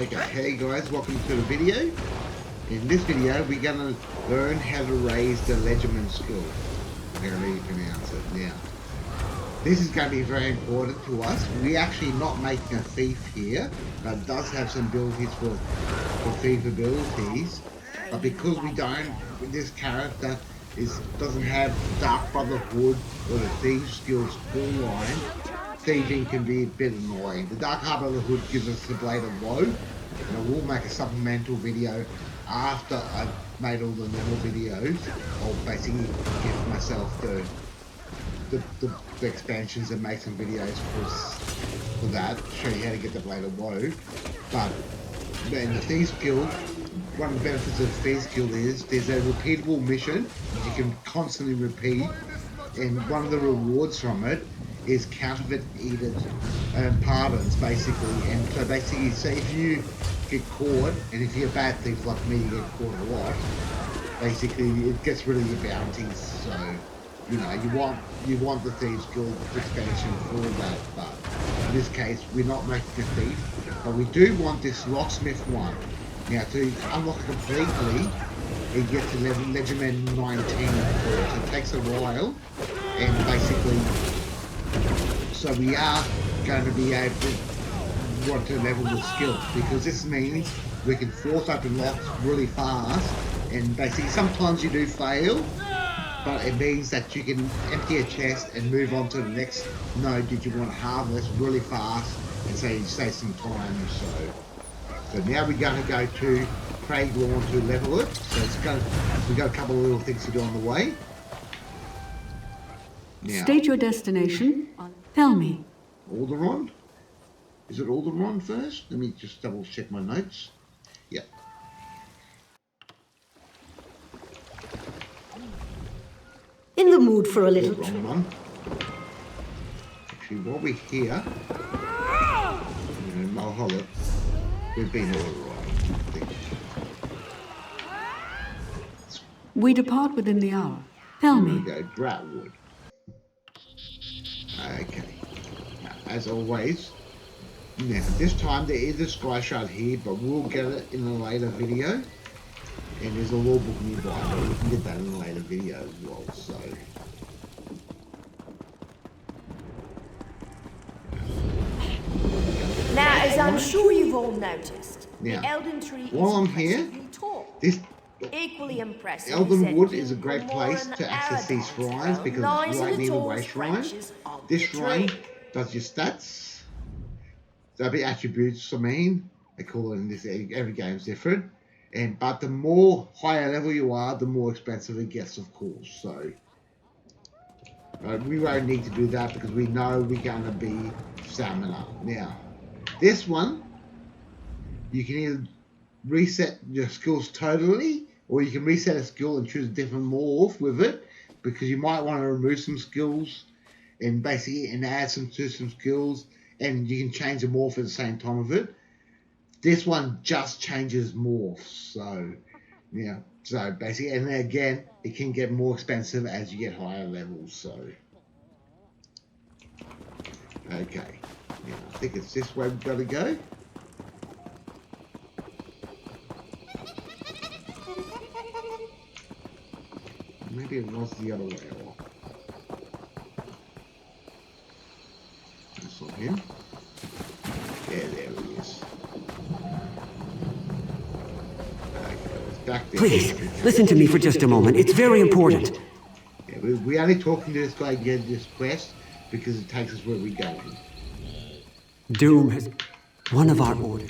Okay, hey guys, welcome to the video. In this video, we're going to learn how to raise the Legiman skill. However you pronounce it. Now, this is going to be very important to us. We're actually not making a thief here, but it does have some abilities for thief abilities. But because we don't, this character doesn't have Dark Brotherhood or the Thieves skills full line, thieving can be a bit annoying. The Dark Brotherhood gives us the Blade of Woe, and I will make a supplemental video after I've made all the normal videos. I'll basically give myself the expansions and make some videos for that, show you how to get the Blade of Woe. But in the Thieves Guild, one of the benefits of the Thieves Guild is there's a repeatable mission that you can constantly repeat, and one of the rewards from it is counterfeit edited pardons, basically. And so basically, say if you get caught, and if you're a bad thief like me, you get caught a lot, basically it gets rid of your bounties. So you know, you want the Thieves Guild expansion for that, but in this case we're not making a thief, but we do want this locksmith one. Now to unlock it completely, you get to level Legiman 19, so it takes a while, and basically, so we are going to be able to want to level the skill, because this means we can force open locks really fast, and basically sometimes you do fail, but it means that you can empty a chest and move on to the next node that you want to harvest really fast, and save some time. So now we're going to go to Craiglawn to level it. So we've got a couple of little things to do on the way. Now, state your destination. Tell me. Alderaan? Is it Alderaan first? Let me just double check my notes. Yep. In the mood for a little. Wrong one. Actually, while we're here, Mulholland, we've been all right, I think. We depart within the hour. Tell me. Go Bratwood. Okay. Now, as always, now this time there is a sky shard here, but we'll get it in a later video. And there's a law book nearby, but we can get that in a later video as well. So. Now, as I'm sure you've all noticed, now, the Elden Tree while I'm is here, tall. this Equally impressive. Elden Wood is a great place to access these shrines because it's right near the way shrine. This shrine does your stats. They'll be attributes, I mean. They call it in this, every game's different. But the more higher level you are, the more expensive it gets, of course. So we won't need to do that because we know we're going to be stamina. Now, this one, you can either reset your skills totally, or you can reset a skill and choose a different morph with it, because you might want to remove some skills and basically add some skills, and you can change the morph at the same time of it. This one just changes morphs, so yeah. So basically, and then again, it can get more expensive as you get higher levels. So okay, yeah, I think it's this way we've got to go. Maybe it was the other way along. That's not him. Yeah, there he is. Back there. Please, listen to me for just a moment. It's very important. Yeah, we're only talking to this guy to get this quest because it takes us where we're going. Doom has one of our order.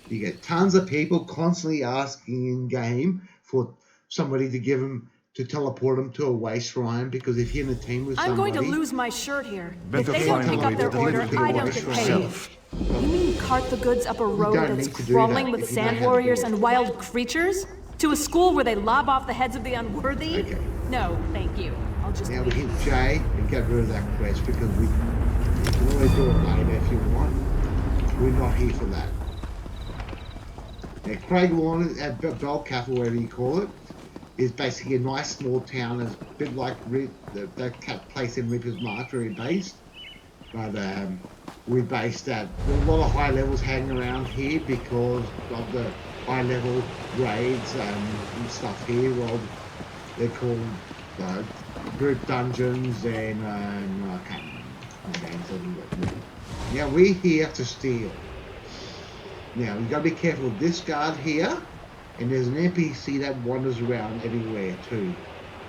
You get tons of people constantly asking in game for somebody to give them, to teleport them to a waste shrine, because if you're in a team with somebody... I'm going to lose my shirt here. Better If they don't pick find a up way their to order, deliver I the don't waste get paid. yourself. You mean cart the goods up a road don't that's need to do crawling that with if you know sand how to do warriors it. and wild creatures? To a school where they lob off the heads of the unworthy? Okay. No, thank you. I'll just Now we leave. hit J and get rid of that quest, because you can always do it later if you want. We're not here for that. Now, Craiglawn at Belcath, or whatever you call it, is basically a nice small town. It's a bit like that place in Reaper's March where we're based. But we're based at a lot of high levels hanging around here because of the high level raids and stuff here. Well, they're called group dungeons and I can't remember. Now we're here to steal. Now you gotta be careful of this guard here, and there's an NPC that wanders around everywhere too.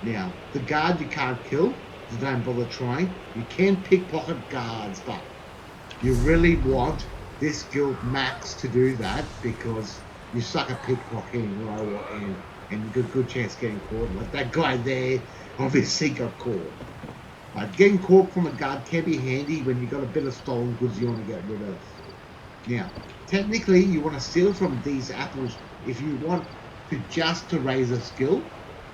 Now the guard you can't kill, so don't bother trying. You can pickpocket guards, but you really want this guild max to do that because you suck at pickpocketing, and good chance of getting caught. Like that guy there obviously got caught. But getting caught from a guard can be handy when you've got a bit of stolen goods you want to get rid of. Now, technically you want to steal from these apples if you want to raise a skill.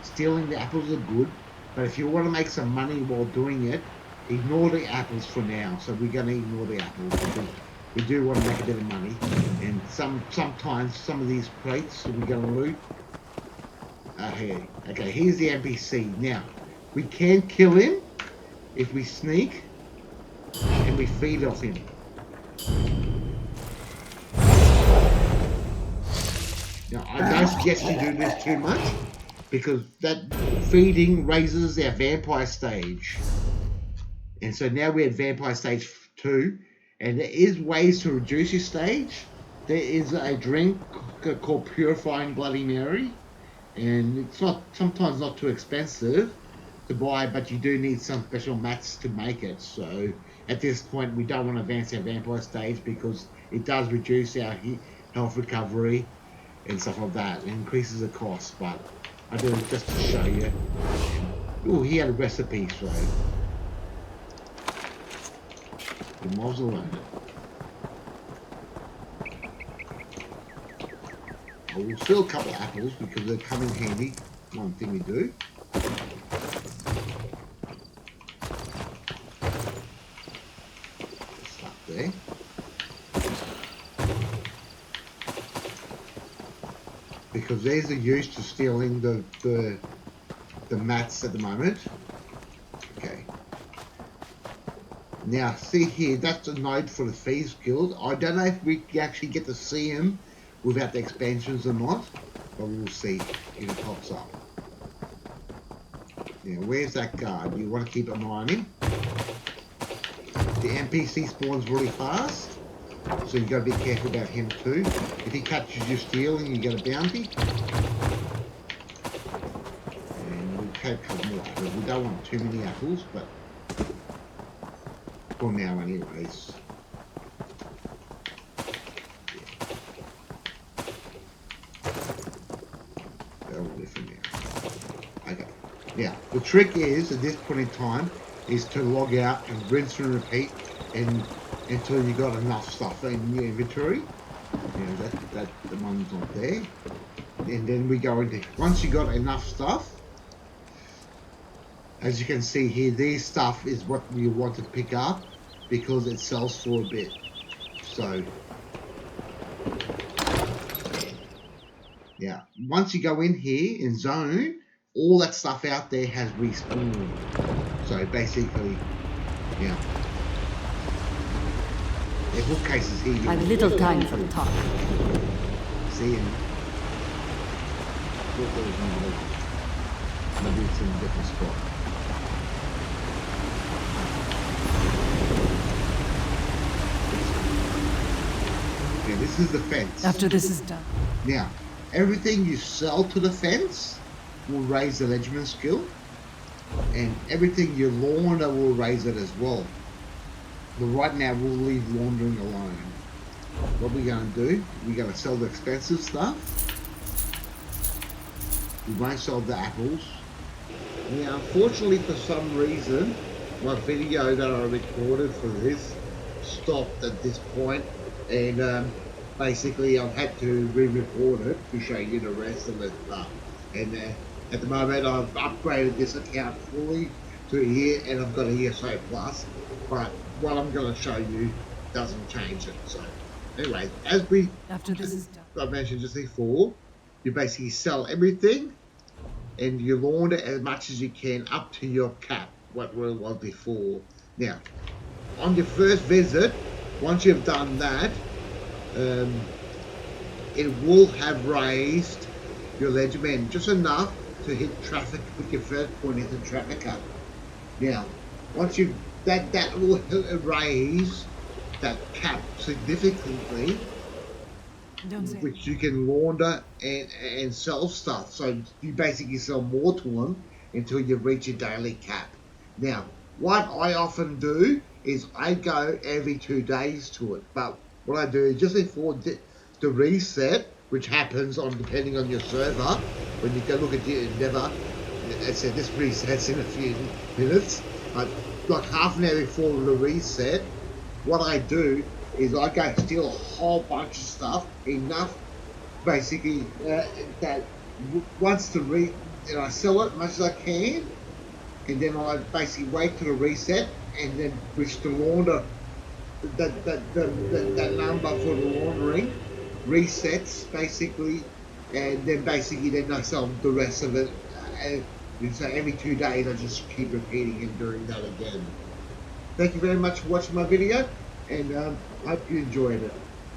Stealing the apples are good, but if you want to make some money while doing it, ignore the apples for now. So we're going to ignore the apples because we do want to make a bit of money. And sometimes some of these crates we're going to loot. Here. Okay, here's the NPC. Now, we can kill him if we sneak and we feed off him. Now, I don't suggest you do this too much because that feeding raises our vampire stage. And so now we're at vampire stage 2, and there is ways to reduce your stage. There is a drink called Purifying Bloody Mary, and it's sometimes not too expensive to buy, but you do need some special mats to make it. So at this point we don't want to advance our vampire stage because it does reduce our health recovery and stuff like that. It increases the cost, but I do it just to show you. Oh, he had a recipe, so the mausoleum. I will steal a couple of apples because they come in handy. One thing we do. Stuff there. Because there's a use to stealing the mats at the moment. Okay. Now, see here, that's a node for the Thieves Guild. I don't know if we actually get to see him without the expansions or not, but we'll see if it pops up. Now, where's that guard? You want to keep an eye on him. The NPC spawns really fast, so you've got to be careful about him too. If he catches you stealing, you get a bounty. And we'll take a couple more apples. We don't want too many apples, but for now anyways. Okay. Now, the trick is, at this point in time, is to log out and rinse and repeat until you got enough stuff in your inventory. You know, that the one's not there. And then we go into, once you got enough stuff, as you can see here, this stuff is what you want to pick up because it sells for a bit. So, yeah, once you go in here in zone, all that stuff out there has respawned. So basically, yeah. The bookcases here. I've little time for talk. See him. Maybe it's in a different spot. Okay, this is the fence. After this is done. Now, everything you sell to the fence will raise the Legerdman skill, and everything you launder will raise it as well. But right now we'll leave laundering alone. What we're going to do, we're going to sell the expensive stuff. We won't sell the apples. Now, unfortunately, for some reason, my video that I recorded for this stopped at this point, and basically I've had to re-record it to show you the rest of the stuff. And at the moment I've upgraded this account fully to a year, and I've got a ESO Plus, but what I'm going to show you doesn't change it. So anyway, as After this is done. I mentioned just before, you basically sell everything and you launder as much as you can up to your cap, what it was before. Now, on your first visit, once you've done that, it will have raised your legerdemain just enough to hit traffic with your first point into traffic up. Now, once you that will raise that cap significantly, which you can launder and sell stuff. So you basically sell more to them until you reach your daily cap. Now, what I often do is I go every 2 days to it. But what I do is just before the reset, which happens on depending on your server, when you go look at your Endeavour, I said this resets in a few minutes. Like half an hour before the reset, what I do is I go steal a whole bunch of stuff, enough basically that once the I sell it as much as I can, and then I basically wait till the reset, and then which the launder that number for the laundering resets basically, and then I sell the rest of it. And so every 2 days I just keep repeating and doing that again. Thank you very much for watching my video, and I hope you enjoyed it.